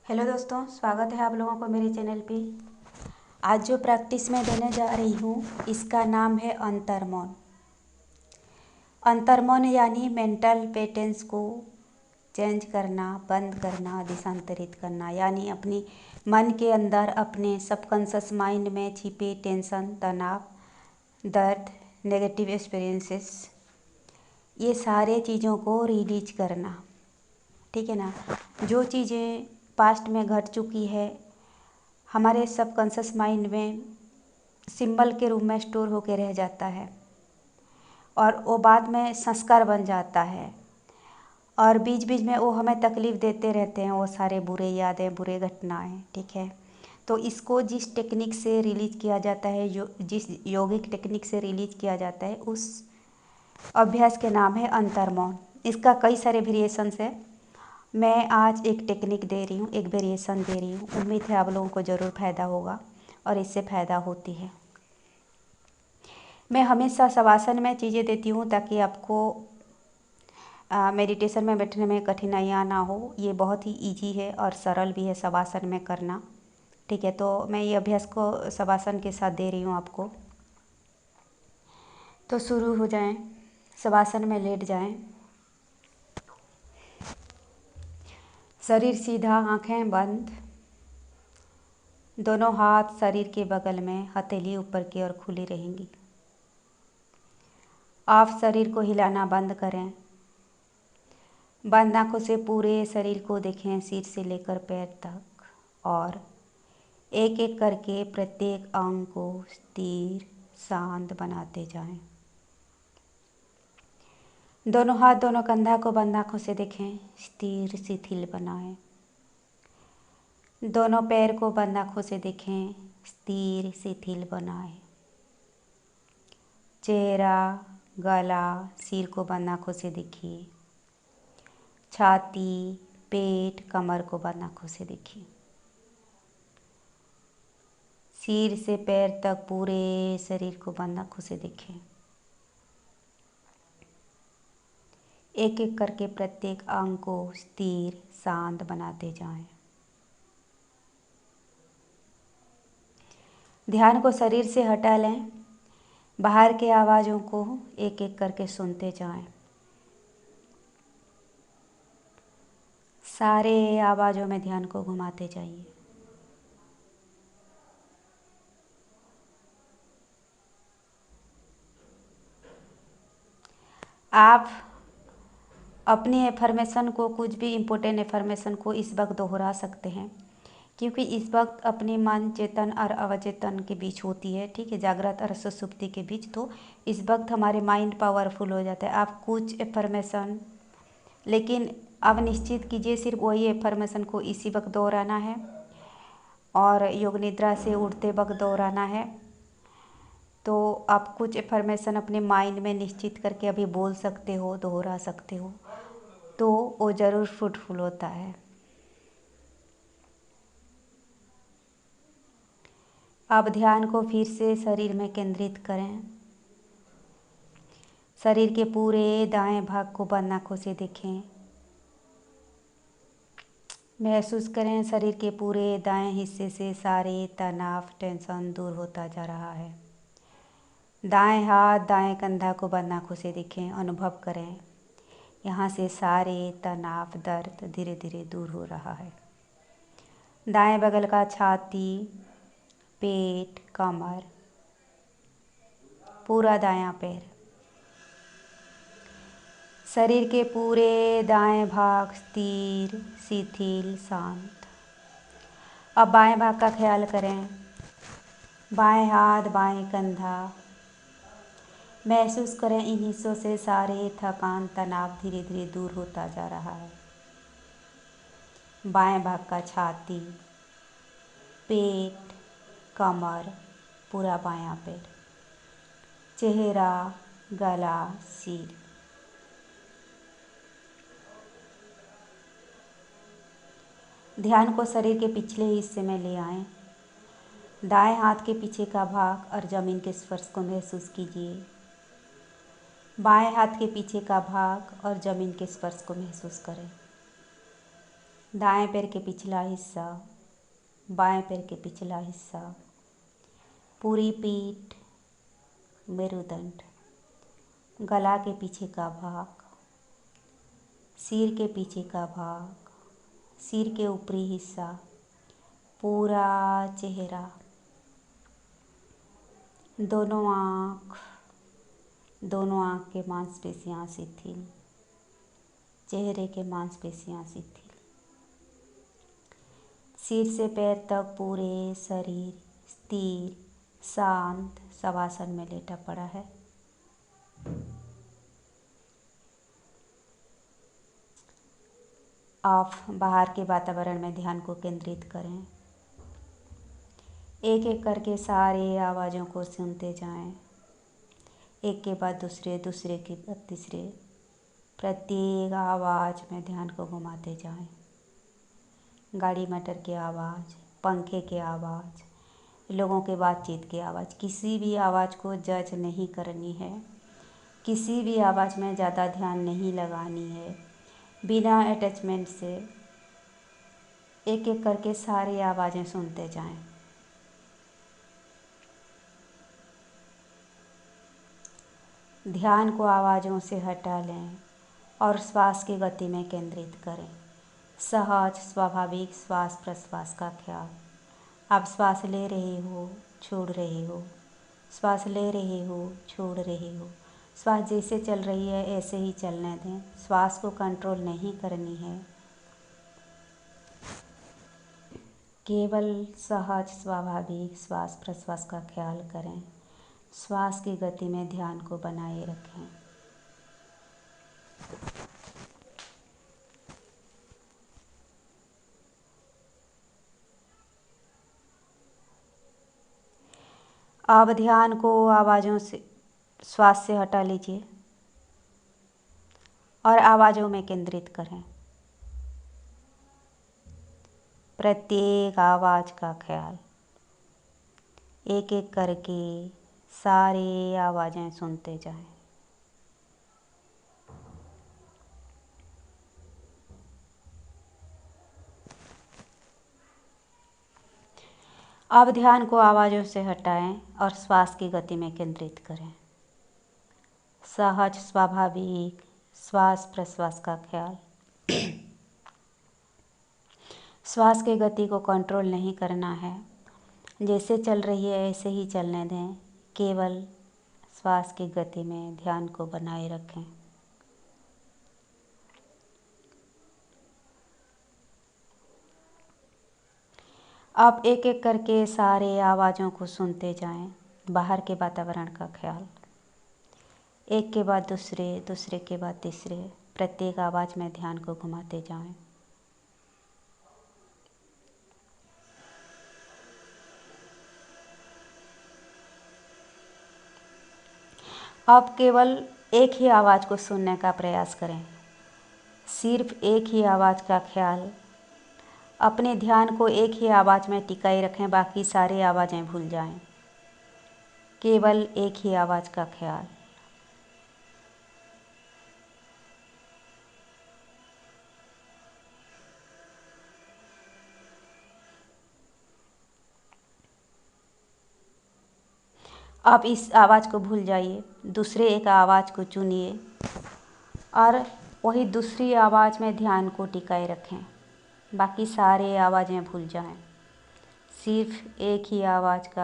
Hello दोस्तों, स्वागत है आप लोगों को मेरे चैनल पे। आज जो प्रैक्टिस मैं देने जा रही हूँ इसका नाम है अंतर्मौन। अंतर्मौन यानी मेंटल पैटर्न्स को चेंज करना, बंद करना, देशांतरित करना, यानी अपनी मन के अंदर अपने सबकॉन्शियस माइंड में छिपे टेंशन, तनाव, दर्द, नेगेटिव एक्सपीरियंसेस, ये सारे चीज़ों को रिलीज करना। ठीक है ना। जो चीज़ें पास्ट में घट चुकी है हमारे सबकॉन्शियस माइंड में सिंबल के रूप में स्टोर होके रह जाता है और वो बाद में संस्कार बन जाता है और बीच बीच में वो हमें तकलीफ़ देते रहते हैं, वो सारे बुरे यादें, बुरे घटनाएं। ठीक है। तो इसको जिस टेक्निक से रिलीज किया जाता है, जो जिस योगिक टेक्निक से रिलीज किया जाता है, उस अभ्यास के नाम है अंतर्मौन। इसका कई सारे वेरिएशंस है। मैं आज एक टेक्निक दे रही हूँ, एक वेरिएशन दे रही हूँ। उम्मीद है आप लोगों को ज़रूर फ़ायदा होगा और इससे फ़ायदा होती है। मैं हमेशा शवासन में चीज़ें देती हूँ ताकि आपको मेडिटेशन में बैठने में कठिनाइयाँ ना हो। ये बहुत ही इजी है और सरल भी है शवासन में करना। ठीक है। तो मैं ये अभ्यास को शवासन के साथ दे रही हूँ आपको। तो शुरू हो जाएं। शवासन में लेट जाएं। शरीर सीधा, आँखें बंद, दोनों हाथ शरीर के बगल में, हथेली ऊपर की ओर खुली रहेंगी। आप शरीर को हिलाना बंद करें। बंद आँखों से पूरे शरीर को देखें, सिर से लेकर पैर तक, और एक एक करके प्रत्येक अंग को स्थिर, शांत बनाते जाएं। दोनों हाथ, दोनों कंधा को बंद आँखों से देखें, स्थिर, शिथिल बनाएं। दोनों पैर को बंद आँखों से देखें, स्थिर, शिथिल बनाएं। चेहरा, गला, सिर को बंद आँखों से देखिए। छाती, पेट, कमर को बंद आँखों से देखिए। सिर से पैर तक पूरे शरीर को बंद आँखों से देखें। एक एक करके प्रत्येक अंग को स्थिर, शांत बनाते जाएं। ध्यान को शरीर से हटा लें। बाहर के आवाज़ों को एक एक करके सुनते जाएं। सारे आवाज़ों में ध्यान को घुमाते जाइए। आप अपनी एफर्मेशन को, कुछ भी इम्पोर्टेंट एफर्मेशन को इस वक्त दोहरा सकते हैं, क्योंकि इस वक्त अपनी मन चेतन और अवचेतन के बीच होती है। ठीक है। जागृत और सुषुप्ति के बीच। तो इस वक्त हमारे माइंड पावरफुल हो जाता है। आप कुछ एफर्मेशन, लेकिन अब निश्चित कीजिए सिर्फ वही एफर्मेशन को इसी वक्त दोहराना है और योग निद्रा से उठते वक्त दोहराना है। तो आप कुछ एफर्मेशन अपने माइंड में निश्चित करके अभी बोल सकते हो, दोहरा सकते हो, तो वो ज़रूर फ्रूटफुल होता है। अब ध्यान को फिर से शरीर में केंद्रित करें। शरीर के पूरे दाएं भाग को बंद आँखों से देखें। महसूस करें शरीर के पूरे दाएं हिस्से से सारे तनाव, टेंशन दूर होता जा रहा है। दाएं हाथ, दाएं कंधा को बंद आँखों से देखें। अनुभव करें यहाँ से सारे तनाव, दर्द धीरे धीरे दूर हो रहा है। दाएं बगल का छाती, पेट, कमर, पूरा दायां पैर, शरीर के पूरे दाएं भाग स्थिर, शिथिल, शांत। अब बाएं भाग का ख्याल करें। बाएं हाथ, बाएं कंधा, महसूस करें इन हिस्सों से सारे थकान, तनाव धीरे धीरे दूर होता जा रहा है। बाएं भाग का छाती, पेट, कमर, पूरा बायां पैर, चेहरा, गला, सिर। ध्यान को शरीर के पिछले हिस्से में ले आएं। दाएं हाथ के पीछे का भाग और ज़मीन के स्पर्श को महसूस कीजिए। बाएं हाथ के पीछे का भाग और ज़मीन के स्पर्श को महसूस करें। दाएं पैर के पिछला हिस्सा, बाएं पैर के पिछला हिस्सा, पूरी पीठ, मेरुदंड, गला के पीछे का भाग, सिर के पीछे का भाग, सिर के ऊपरी हिस्सा, पूरा चेहरा, दोनों आँख के मांसपेशियाँ शिथिल, चेहरे के मांसपेशियाँ शिथिल, सिर से पैर तक पूरे शरीर स्थिर शांत शवासन में लेटा पड़ा है। आप बाहर के वातावरण में ध्यान को केंद्रित करें। एक एक करके सारे आवाज़ों को सुनते जाएं, एक के बाद दूसरे, दूसरे के बाद तीसरे। प्रत्येक आवाज़ में ध्यान को घुमाते जाएं। गाड़ी मटर की आवाज़, पंखे की आवाज़, लोगों के बातचीत की आवाज़, किसी भी आवाज़ को जज नहीं करनी है, किसी भी आवाज़ में ज़्यादा ध्यान नहीं लगानी है। बिना अटैचमेंट से एक एक करके सारी आवाज़ें सुनते जाएं। ध्यान को आवाज़ों से हटा लें और श्वास की गति में केंद्रित करें। सहज स्वाभाविक श्वास प्रश्वास का ख्याल। आप श्वास ले रहे हो, छोड़ रहे हो, श्वास ले रहे हो, छोड़ रहे हो। श्वास जैसे चल रही है ऐसे ही चलने दें। श्वास को कंट्रोल नहीं करनी है, केवल सहज स्वाभाविक श्वास प्रश्वास का ख्याल करें। श्वास की गति में ध्यान को बनाए रखें। अब ध्यान को आवाज़ों से, श्वास से हटा लीजिए और आवाज़ों में केंद्रित करें। प्रत्येक आवाज़ का ख्याल, एक एक करके सारी आवाज़ें सुनते जाएं। अब ध्यान को आवाज़ों से हटाएं और श्वास की गति में केंद्रित करें। सहज स्वाभाविक श्वास प्रश्वास का ख्याल। श्वास की गति को कंट्रोल नहीं करना है, जैसे चल रही है ऐसे ही चलने दें। केवल श्वास की गति में ध्यान को बनाए रखें। अब एक एक करके सारे आवाज़ों को सुनते जाएं। बाहर के वातावरण का ख्याल, एक के बाद दूसरे, दूसरे के बाद तीसरे। प्रत्येक आवाज़ में ध्यान को घुमाते जाएं। अब केवल एक ही आवाज़ को सुनने का प्रयास करें। सिर्फ एक ही आवाज़ का ख्याल। अपने ध्यान को एक ही आवाज़ में टिकाए रखें, बाकी सारी आवाज़ें भूल जाएं। केवल एक ही आवाज़ का ख्याल। आप इस आवाज़ को भूल जाइए, दूसरे एक आवाज़ को चुनिए और वही दूसरी आवाज़ में ध्यान को टिकाए रखें। बाकी सारे आवाज़ें भूल जाएं। सिर्फ एक ही आवाज़ का